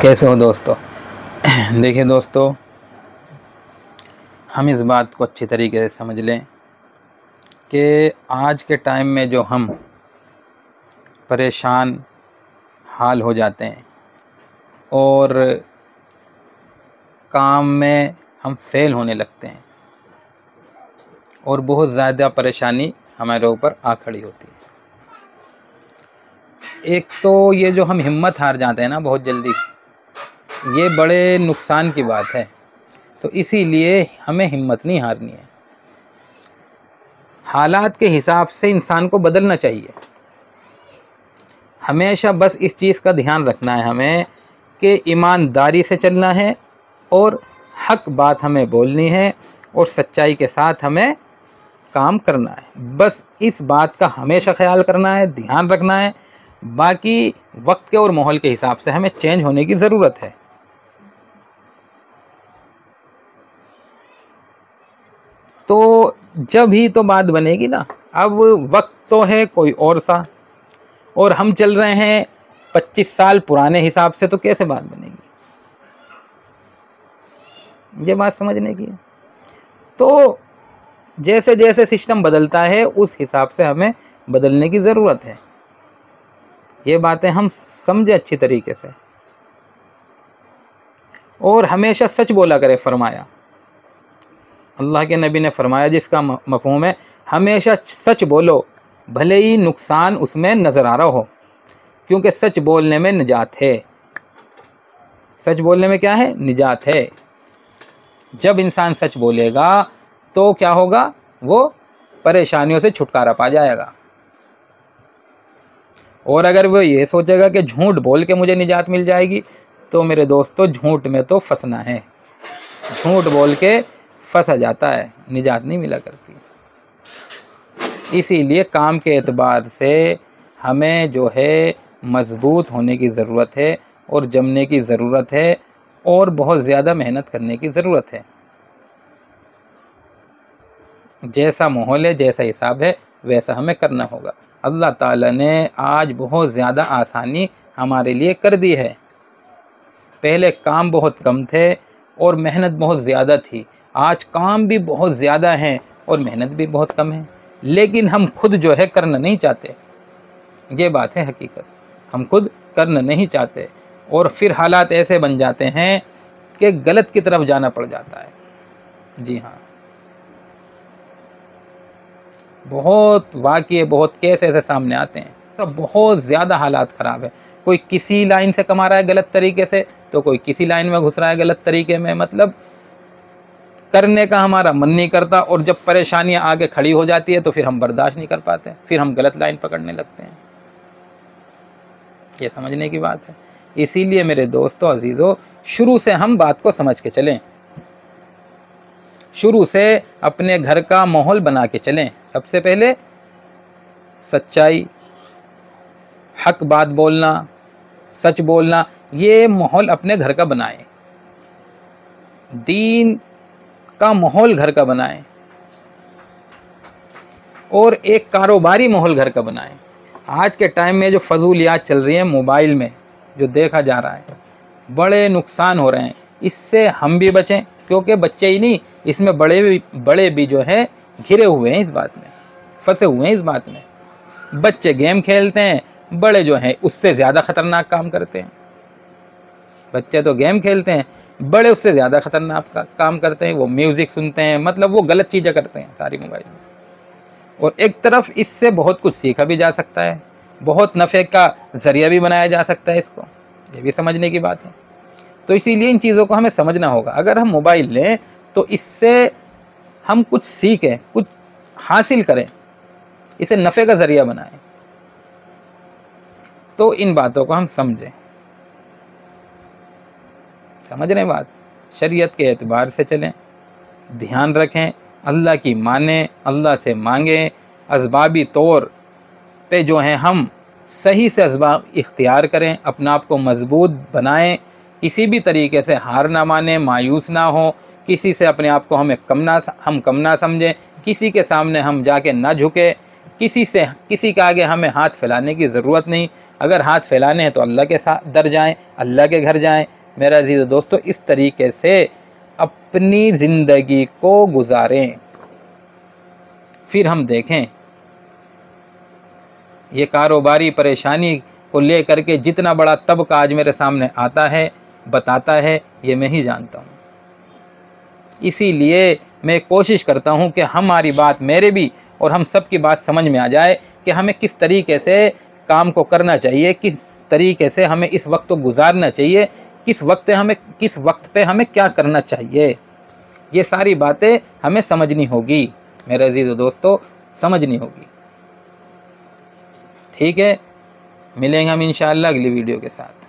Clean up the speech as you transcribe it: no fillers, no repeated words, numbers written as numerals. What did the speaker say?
कैसे हो दोस्तों। देखिए दोस्तों, हम इस बात को अच्छी तरीके से समझ लें कि आज के टाइम में जो हम परेशान हाल हो जाते हैं और काम में हम फेल होने लगते हैं और बहुत ज़्यादा परेशानी हमारे ऊपर आ खड़ी होती है। एक तो ये जो हम हिम्मत हार जाते हैं ना बहुत जल्दी, ये बड़े नुकसान की बात है। तो इसीलिए हमें हिम्मत नहीं हारनी है। हालात के हिसाब से इंसान को बदलना चाहिए। हमेशा बस इस चीज़ का ध्यान रखना है हमें कि ईमानदारी से चलना है और हक बात हमें बोलनी है और सच्चाई के साथ हमें काम करना है। बस इस बात का हमेशा ख्याल करना है, ध्यान रखना है। बाकी वक्त के और माहौल के हिसाब से हमें चेंज होने की ज़रूरत है। तो जब ही तो बात बनेगी ना। अब वक्त तो है कोई और सा और हम चल रहे हैं 25 साल पुराने हिसाब से, तो कैसे बात बनेगी? ये बात समझने की है। तो जैसे जैसे सिस्टम बदलता है उस हिसाब से हमें बदलने की ज़रूरत है। ये बातें हम समझे अच्छी तरीके से और हमेशा सच बोला करें। फरमाया, अल्लाह के नबी ने फरमाया जिसका मफ़हूम है हमेशा सच बोलो, भले ही नुकसान उसमें नज़र आ रहा हो, क्योंकि सच बोलने में निजात है। सच बोलने में क्या है? निजात है। जब इंसान सच बोलेगा तो क्या होगा? वो परेशानियों से छुटकारा पा जाएगा। और अगर वो ये सोचेगा कि झूठ बोल के मुझे निजात मिल जाएगी, तो मेरे दोस्तों झूठ में तो फंसना है। झूठ बोल के फंसा जाता है, निजात नहीं मिला करती। इसीलिए काम के एतबार से हमें जो है मजबूत होने की ज़रूरत है और जमने की ज़रूरत है और बहुत ज़्यादा मेहनत करने की ज़रूरत है। जैसा माहौल है, जैसा हिसाब है, वैसा हमें करना होगा। अल्लाह ताला ने आज बहुत ज़्यादा आसानी हमारे लिए कर दी है। पहले काम बहुत कम थे और मेहनत बहुत ज़्यादा थी। आज काम भी बहुत ज़्यादा है और मेहनत भी बहुत कम है, लेकिन हम खुद जो है करना नहीं चाहते। ये बात है हकीकत। हम खुद करना नहीं चाहते और फिर हालात ऐसे बन जाते हैं कि गलत की तरफ जाना पड़ जाता है। जी हाँ, बहुत वाक़ये, बहुत केस ऐसे सामने आते हैं। तो बहुत ज़्यादा हालात ख़राब है। कोई किसी लाइन से कमा रहा है गलत तरीके से, तो कोई किसी लाइन में घुस रहा है गलत तरीके में। मतलब करने का हमारा मन नहीं करता और जब परेशानियां आगे खड़ी हो जाती है तो फिर हम बर्दाश्त नहीं कर पाते, फिर हम गलत लाइन पकड़ने लगते हैं। ये समझने की बात है। इसीलिए मेरे दोस्तों अजीज़ों, शुरू से हम बात को समझ के चलें। शुरू से अपने घर का माहौल बना के चलें। सबसे पहले सच्चाई, हक बात बोलना, सच बोलना, ये माहौल अपने घर का बनाएं। दीन का माहौल घर का बनाएं और एक कारोबारी माहौल घर का बनाएं। आज के टाइम में जो फजूलियात चल रही हैं मोबाइल में, जो देखा जा रहा है, बड़े नुकसान हो रहे हैं। इससे हम भी बचें, क्योंकि बच्चे ही नहीं, इसमें बड़े भी जो है घिरे हुए हैं, इस बात में फंसे हुए हैं। इस बात में बच्चे गेम खेलते हैं, बड़े जो हैं उससे ज़्यादा ख़तरनाक काम करते हैं। बच्चे तो गेम खेलते हैं, बड़े उससे ज़्यादा ख़तरनाक काम करते हैं। वो म्यूज़िक सुनते हैं, मतलब वो गलत चीज़ें करते हैं सारी मोबाइल में। और एक तरफ इससे बहुत कुछ सीखा भी जा सकता है, बहुत नफ़े का ज़रिया भी बनाया जा सकता है इसको। ये भी समझने की बात है। तो इसीलिए इन चीज़ों को हमें समझना होगा। अगर हम मोबाइल लें तो इससे हम कुछ सीखें, कुछ हासिल करें, इसे नफ़े का ज़रिया बनाएं। तो इन बातों को हम समझें। समझ रहे हैं बात? शरीयत के एतबार से चलें, ध्यान रखें, अल्लाह की मानें, अल्लाह से मांगें। असबाबी तौर पे जो हैं हम सही से असबाब इख्तियार करें, अपना आप को मजबूत बनाएं। किसी भी तरीके से हार ना माने, मायूस ना हो, किसी से अपने आप को हम कम ना समझें, किसी के सामने हम जाके ना झुके, किसी के आगे हमें हाथ फैलाने की ज़रूरत नहीं। اگر ہاتھ پھیلانے ہیں تو اللہ کے ساتھ در جائیں، اللہ کے گھر جائیں۔ میرا عزیز دوستو، اس طریقے سے اپنی زندگی کو گزاریں، پھر ہم دیکھیں یہ کاروباری پریشانی کو لے کر کے جتنا بڑا طبقہ آج میرے سامنے آتا ہے، بتاتا ہے، یہ میں ہی جانتا ہوں۔ اسی لیے میں کوشش کرتا ہوں کہ ہماری بات، میرے بھی اور ہم سب کی بات سمجھ میں آ جائے کہ ہمیں کس طریقے سے کام کو کرنا چاہیے، کس طریقے سے ہمیں اس وقت کو گزارنا چاہیے، کس وقت پہ ہمیں کیا کرنا چاہیے۔ یہ ساری باتیں ہمیں سمجھنی ہوگی میرے عزیز دوستو، سمجھنی ہوگی۔ ٹھیک ہے، ملیں گے ہم انشاءاللہ اگلی ویڈیو کے ساتھ۔